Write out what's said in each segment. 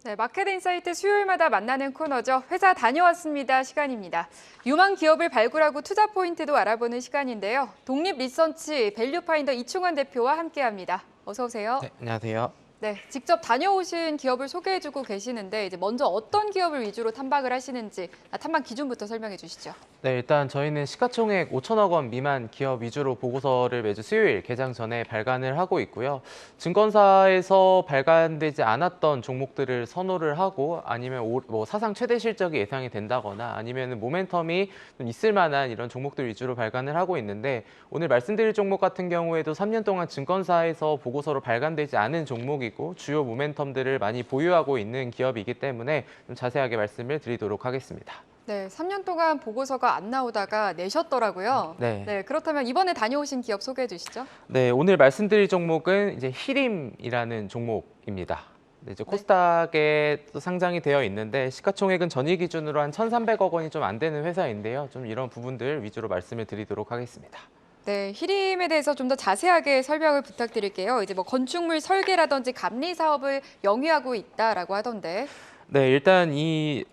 네, 마켓 인사이트 수요일마다 만나는 코너죠. 회사 다녀왔습니다 시간입니다. 유망 기업을 발굴하고 투자 포인트도 알아보는 시간인데요. 독립 리서치 밸류파인더 이충원 대표와 함께합니다. 어서 오세요. 네, 안녕하세요. 네, 직접 다녀오신 기업을 소개해주고 계시는데 이제 먼저 어떤 기업을 위주로 탐방을 하시는지 탐방 기준부터 설명해 주시죠. 네, 일단 저희는 시가총액 5천억 원 미만 기업 위주로 보고서를 매주 수요일 개장 전에 발간을 하고 있고요. 증권사에서 발간되지 않았던 종목들을 선호를 하고 아니면 사상 최대 실적이 예상이 된다거나 아니면 모멘텀이 좀 있을 만한 이런 종목들 위주로 발간을 하고 있는데 오늘 말씀드릴 종목 같은 경우에도 3년 동안 증권사에서 보고서로 발간되지 않은 종목이고 주요 모멘텀들을 많이 보유하고 있는 기업이기 때문에 좀 자세하게 말씀을 드리도록 하겠습니다. 네, 3년 동안 보고서가 안 나오다가 내셨더라고요. 네. 그렇다면 이번에 다녀오신 기업 소개해 주시죠. 네, 오늘 말씀드릴 종목은 이제 히림이라는 종목입니다. 네, 이제 코스닥에 또 상장이 되어 있는데 시가총액은 전일 기준으로 한 1,300억 원이 좀 안 되는 회사인데요. 좀 이런 부분들 위주로 말씀을 드리도록 하겠습니다. 네, 히림에 대해서 좀 더 자세하게 설명을 부탁드릴게요. 이제 뭐 건축물 설계라든지 감리 사업을 영위하고 있다라고 하던데. 네, 일단 이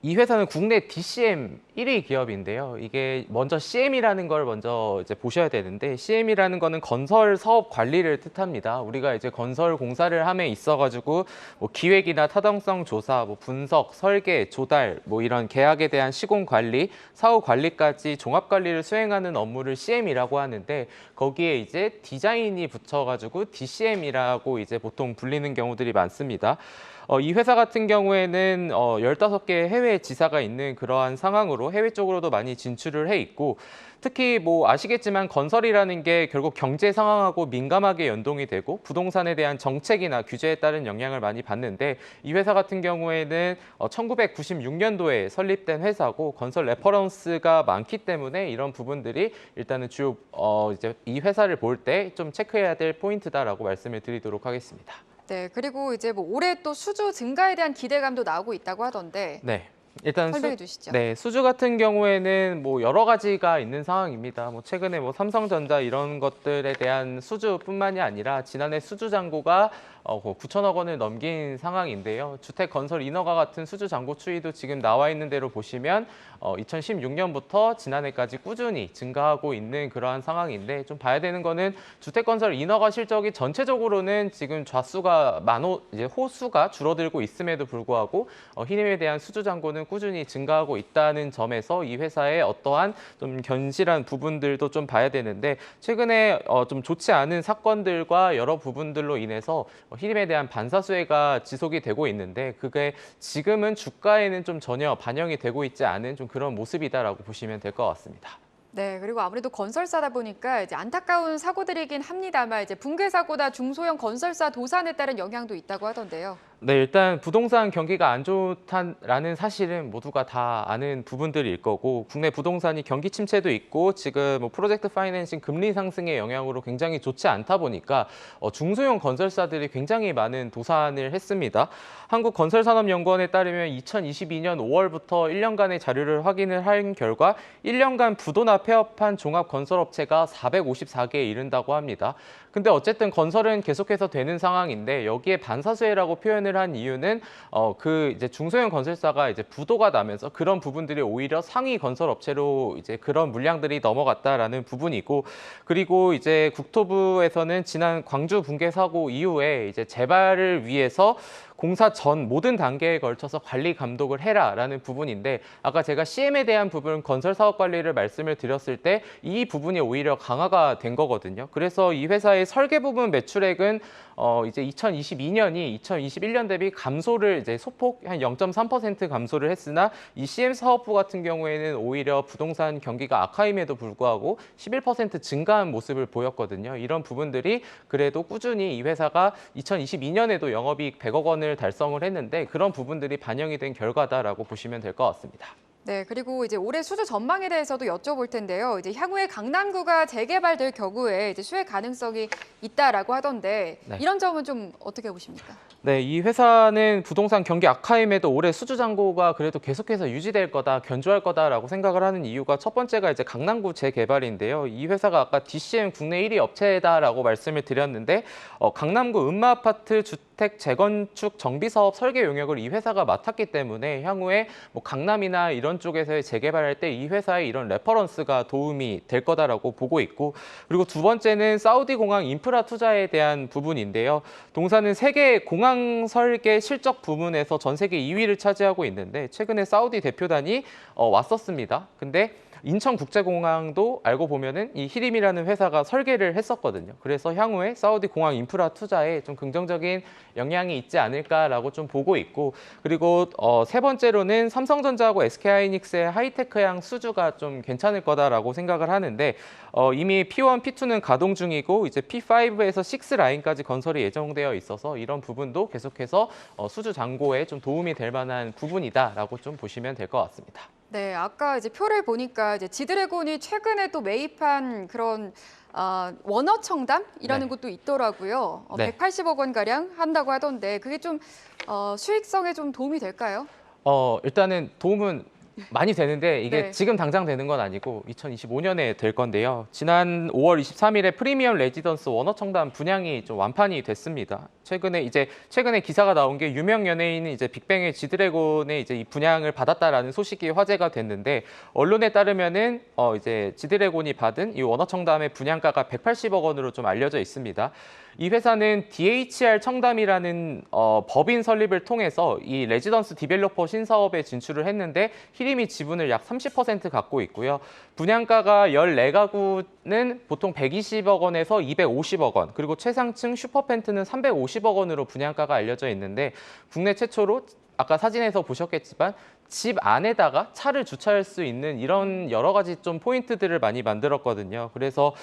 회사는 국내 DCM 1위 기업인데요. 이게 먼저 CM이라는 걸 먼저 이제 보셔야 되는데 CM이라는 거는 건설 사업 관리를 뜻합니다. 우리가 이제 건설 공사를 함에 있어가지고 뭐 기획이나 타당성 조사, 뭐 분석, 설계, 조달, 뭐 이런 계약에 대한 시공 관리, 사후 관리까지 종합 관리를 수행하는 업무를 CM이라고 하는데 거기에 이제 디자인이 붙여가지고 DCM이라고 이제 보통 불리는 경우들이 많습니다. 이 회사 같은 경우에는 15개 해외 지사가 있는 그러한 상황으로 해외 쪽으로도 많이 진출을 해 있고 특히 뭐 아시겠지만 건설이라는 게 결국 경제 상황하고 민감하게 연동이 되고 부동산에 대한 정책이나 규제에 따른 영향을 많이 받는데 이 회사 같은 경우에는 1996년도에 설립된 회사고 건설 레퍼런스가 많기 때문에 이런 부분들이 일단은 주요 이제 이 회사를 볼 때 좀 체크해야 될 포인트다라고 말씀을 드리도록 하겠습니다. 네, 그리고 이제 뭐 올해 또 수주 증가에 대한 기대감도 나오고 있다고 하던데. 네. 일단 설명해 주시죠. 네, 수주 같은 경우에는 뭐 여러 가지가 있는 상황입니다. 뭐 최근에 뭐 삼성전자 이런 것들에 대한 수주뿐만이 아니라 지난해 수주 잔고가 9천억 원을 넘긴 상황인데요. 주택 건설 인허가 같은 수주 잔고 추이도 지금 나와 있는 대로 보시면 2016년부터 지난해까지 꾸준히 증가하고 있는 그러한 상황인데 좀 봐야 되는 거는 주택 건설 인허가 실적이 전체적으로는 지금 좌수가 이제 호수가 줄어들고 있음에도 불구하고 히림에 대한 수주 잔고는 꾸준히 증가하고 있다는 점에서 이 회사의 어떠한 좀 견실한 부분들도 좀 봐야 되는데 최근에 좀 좋지 않은 사건들과 여러 부분들로 인해서 히림에 대한 반사수혜가 지속이 되고 있는데 그게 지금은 주가에는 좀 전혀 반영이 되고 있지 않은 좀 그런 모습이다라고 보시면 될 것 같습니다. 네, 그리고 아무래도 건설사다 보니까 이제 안타까운 사고들이긴 합니다만 이제 붕괴 사고나 중소형 건설사 도산에 따른 영향도 있다고 하던데요. 네, 일단 부동산 경기가 안 좋다라는 사실은 모두가 다 아는 부분들일 거고 국내 부동산이 경기 침체도 있고 지금 뭐 프로젝트 파이낸싱 금리 상승의 영향으로 굉장히 좋지 않다 보니까 중소형 건설사들이 굉장히 많은 도산을 했습니다. 한국건설산업연구원에 따르면 2022년 5월부터 1년간의 자료를 확인을 한 결과 1년간 부도나 폐업한 종합건설업체가 454개에 이른다고 합니다. 근데 어쨌든 건설은 계속해서 되는 상황인데 여기에 반사수혜라고 표현을 한 이유는 그 이제 중소형 건설사가 이제 부도가 나면서 그런 부분들이 오히려 상위 건설업체로 이제 그런 물량들이 넘어갔다라는 부분이고 그리고 이제 국토부에서는 지난 광주 붕괴 사고 이후에 이제 재발을 위해서 공사 전 모든 단계에 걸쳐서 관리 감독을 해라라는 부분인데 아까 제가 CM에 대한 부분 건설 사업 관리를 말씀을 드렸을 때 이 부분이 오히려 강화가 된 거거든요. 그래서 이 회사의 설계 부분 매출액은 이제 2022년이 2021년 대비 감소를 이제 소폭 한 0.3% 감소를 했으나 이 CM 사업부 같은 경우에는 오히려 부동산 경기가 악화임에도 불구하고 11% 증가한 모습을 보였거든요. 이런 부분들이 그래도 꾸준히 이 회사가 2022년에도 영업이익 100억 원을 달성을 했는데 그런 부분들이 반영이 된 결과다라고 보시면 될 것 같습니다. 네, 그리고 이제 올해 수주 전망에 대해서도 여쭤볼 텐데요. 이제 향후에 강남구가 재개발될 경우에 이제 수혜 가능성이 있다라고 하던데 네. 이런 점은 좀 어떻게 보십니까? 네, 이 회사는 부동산 경기 악화임에도 올해 수주 잔고가 그래도 계속해서 유지될 거다, 견조할 거다라고 생각을 하는 이유가 첫 번째가 이제 강남구 재개발인데요. 이 회사가 아까 DCM 국내 1위 업체다라고 말씀을 드렸는데 강남구 음마아파트 주택 재건축 정비 사업 설계 용역을 이 회사가 맡았기 때문에 향후에 뭐 강남이나 이런 쪽에서의 재개발할 때 이 회사의 이런 레퍼런스가 도움이 될 거다라고 보고 있고, 그리고 두 번째는 사우디 공항 인프라 투자에 대한 부분인데요. 동사는 세계 공항 설계 실적 부문에서 전 세계 2위를 차지하고 있는데 최근에 사우디 대표단이 왔었습니다. 근데 인천국제공항도 알고 보면은 이 히림이라는 회사가 설계를 했었거든요. 그래서 향후에 사우디 공항 인프라 투자에 좀 긍정적인 영향이 있지 않을까라고 좀 보고 있고, 그리고 세 번째로는 삼성전자하고 SK하이닉스의 하이테크향 수주가 좀 괜찮을 거다라고 생각을 하는데 이미 P1, P2는 가동 중이고 이제 P5에서 6 라인까지 건설이 예정되어 있어서 이런 부분도 계속해서 수주 잔고에 좀 도움이 될 만한 부분이다라고 좀 보시면 될 것 같습니다. 네, 아까 이제 표를 보니까 이제 지드래곤이 최근에 또 매입한 그런 원어청담이라는 네. 곳도 있더라고요. 네. 180억 원 가량 한다고 하던데 그게 좀 수익성에 좀 도움이 될까요? 일단은 도움은 많이 되는데 이게 네. 지금 당장 되는 건 아니고 2025년에 될 건데요. 지난 5월 23일에 프리미엄 레지던스 원어청담 분양이 좀 완판이 됐습니다. 최근에 기사가 나온 게 유명 연예인이 이제 빅뱅의 지드래곤의 이제 이 분양을 받았다라는 소식이 화제가 됐는데, 언론에 따르면은 이제 지드래곤이 받은 이 원어청담의 분양가가 180억 원으로 좀 알려져 있습니다. 이 회사는 DHR 청담이라는 법인 설립을 통해서 이 레지던스 디벨로퍼 신사업에 진출을 했는데 히림이 지분을 약 30% 갖고 있고요. 분양가가 14가구는 보통 120억 원에서 250억 원, 그리고 최상층 슈퍼펜트는 350억 원으로 분양가가 알려져 있는데, 국내 최초로 아까 사진에서 보셨겠지만 집 안에다가 차를 주차할 수 있는 이런 여러 가지 좀 포인트들을 많이 만들었거든요. 그래서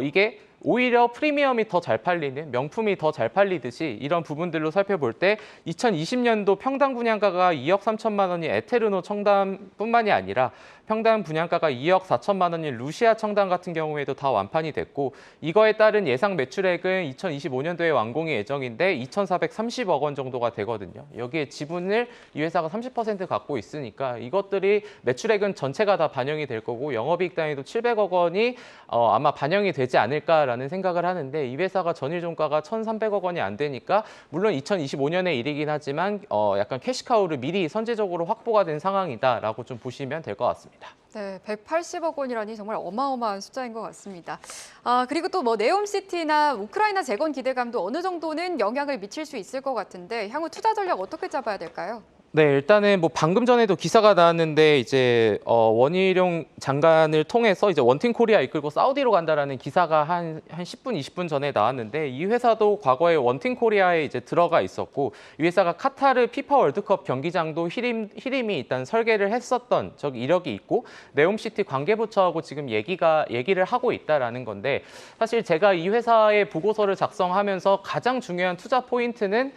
이게 오히려 프리미엄이 더 잘 팔리는, 명품이 더 잘 팔리듯이 이런 부분들로 살펴볼 때 2020년도 평당 분양가가 2억 3천만 원인 에테르노 청담뿐만이 아니라 평당 분양가가 2억 4천만 원인 루시아 청담 같은 경우에도 다 완판이 됐고, 이거에 따른 예상 매출액은 2025년도에 완공이 예정인데 2,430억 원 정도가 되거든요. 여기에 지분을 이 회사가 30% 갖고 있으니까 이것들이 매출액은 전체가 다 반영이 될 거고 영업이익 단위도 700억 원이 아마 반영이 되지 않을까라는 생각을 하는데, 이 회사가 전일 종가가 1,300억 원이 안 되니까 물론 2025년의 일이긴 하지만 약간 캐시카우를 미리 선제적으로 확보가 된 상황이다라고 좀 보시면 될 것 같습니다. 네, 180억 원이라니 정말 어마어마한 숫자인 것 같습니다. 그리고 또 뭐 네옴시티나 우크라이나 재건 기대감도 어느 정도는 영향을 미칠 수 있을 것 같은데 향후 투자 전략 어떻게 잡아야 될까요? 네, 일단은 뭐 방금 전에도 기사가 나왔는데 이제 원희룡 장관을 통해서 이제 원팀 코리아 이끌고 사우디로 간다라는 기사가 한 10분, 20분 전에 나왔는데, 이 회사도 과거에 원팀 코리아에 이제 들어가 있었고 이 회사가 카타르 피파 월드컵 경기장도 히림이 일단 설계를 했었던 이력이 있고 네옴시티 관계부처하고 지금 얘기를 하고 있다라는 건데, 사실 제가 이 회사의 보고서를 작성하면서 가장 중요한 투자 포인트는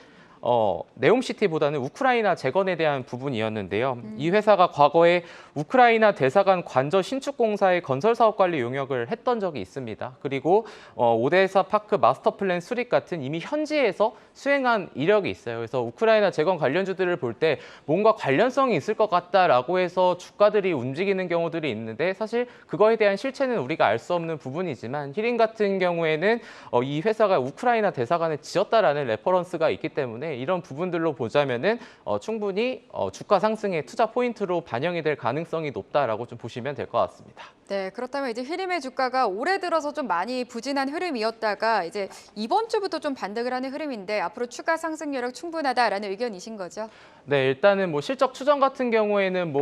네옴시티보다는 우크라이나 재건에 대한 부분이었는데요. 이 회사가 과거에 우크라이나 대사관 관저 신축 공사의 건설 사업 관리 용역을 했던 적이 있습니다. 그리고 오데사 파크 마스터 플랜 수립 같은 이미 현지에서 수행한 이력이 있어요. 그래서 우크라이나 재건 관련주들을 볼 때 뭔가 관련성이 있을 것 같다라고 해서 주가들이 움직이는 경우들이 있는데, 사실 그거에 대한 실체는 우리가 알 수 없는 부분이지만 히림 같은 경우에는 이 회사가 우크라이나 대사관에 지었다라는 레퍼런스가 있기 때문에 이런 부분들로 보자면은 충분히 주가 상승의 투자 포인트로 반영이 될 가능성이 높다라고 좀 보시면 될 것 같습니다. 네, 그렇다면 이제 히림의 주가가 올해 들어서 좀 많이 부진한 흐름이었다가 이제 이번 주부터 좀 반등을 하는 흐름인데 앞으로 추가 상승 여력 충분하다라는 의견이신 거죠? 네, 일단은 뭐 실적 추정 같은 경우에는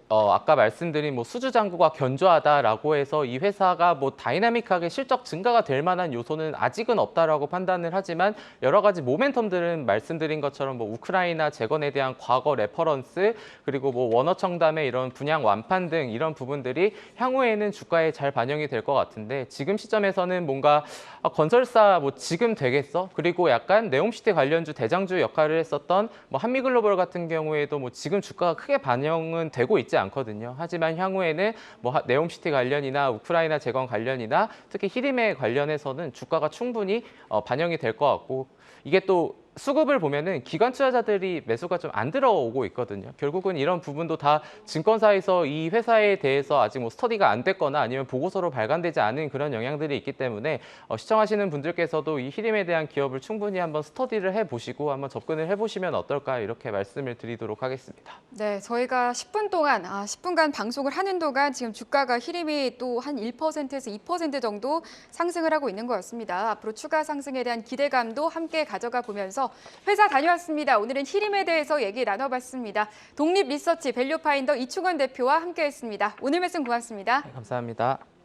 아까 말씀드린 수주 잔고가 견조하다라고 해서 이 회사가 다이나믹하게 실적 증가가 될 만한 요소는 아직은 없다라고 판단을 하지만, 여러 가지 모멘텀들은 말씀드린 것처럼 우크라이나 재건에 대한 과거 레퍼런스, 그리고 원어청담의 이런 분양 완판 등 이런 부분들이 향후에는 주가에 잘 반영이 될 것 같은데, 지금 시점에서는 뭔가 건설사 지금 되겠어? 그리고 약간 네옴시티 관련주 대장주 역할을 했었던 한미글로벌 같은 경우에도 지금 주가가 크게 반영은 되고 있지 않거든요. 하지만 향후에는 네옴시티 관련이나 우크라이나 재건 관련이나 특히 히림에 관련해서는 주가가 충분히 반영이 될 것 같고, 이게 또 수급을 보면은 기관 투자자들이 매수가 좀 안 들어오고 있거든요. 결국은 이런 부분도 다 증권사에서 이 회사에 대해서 아직 뭐 스터디가 안 됐거나 아니면 보고서로 발간되지 않은 그런 영향들이 있기 때문에 시청하시는 분들께서도 이 히림에 대한 기업을 충분히 한번 스터디를 해보시고 한번 접근을 해보시면 어떨까 이렇게 말씀을 드리도록 하겠습니다. 네, 저희가 10분 동안, 10분간 방송을 하는 동안 지금 주가가 히림이 또 한 1%에서 2% 정도 상승을 하고 있는 거였습니다. 앞으로 추가 상승에 대한 기대감도 함께 가져가 보면서 회사 다녀왔습니다. 오늘은 히림에 대해서 얘기 나눠봤습니다. 독립 리서치 밸류파인더 이충원 대표와 함께했습니다. 오늘 말씀 고맙습니다. 네, 감사합니다.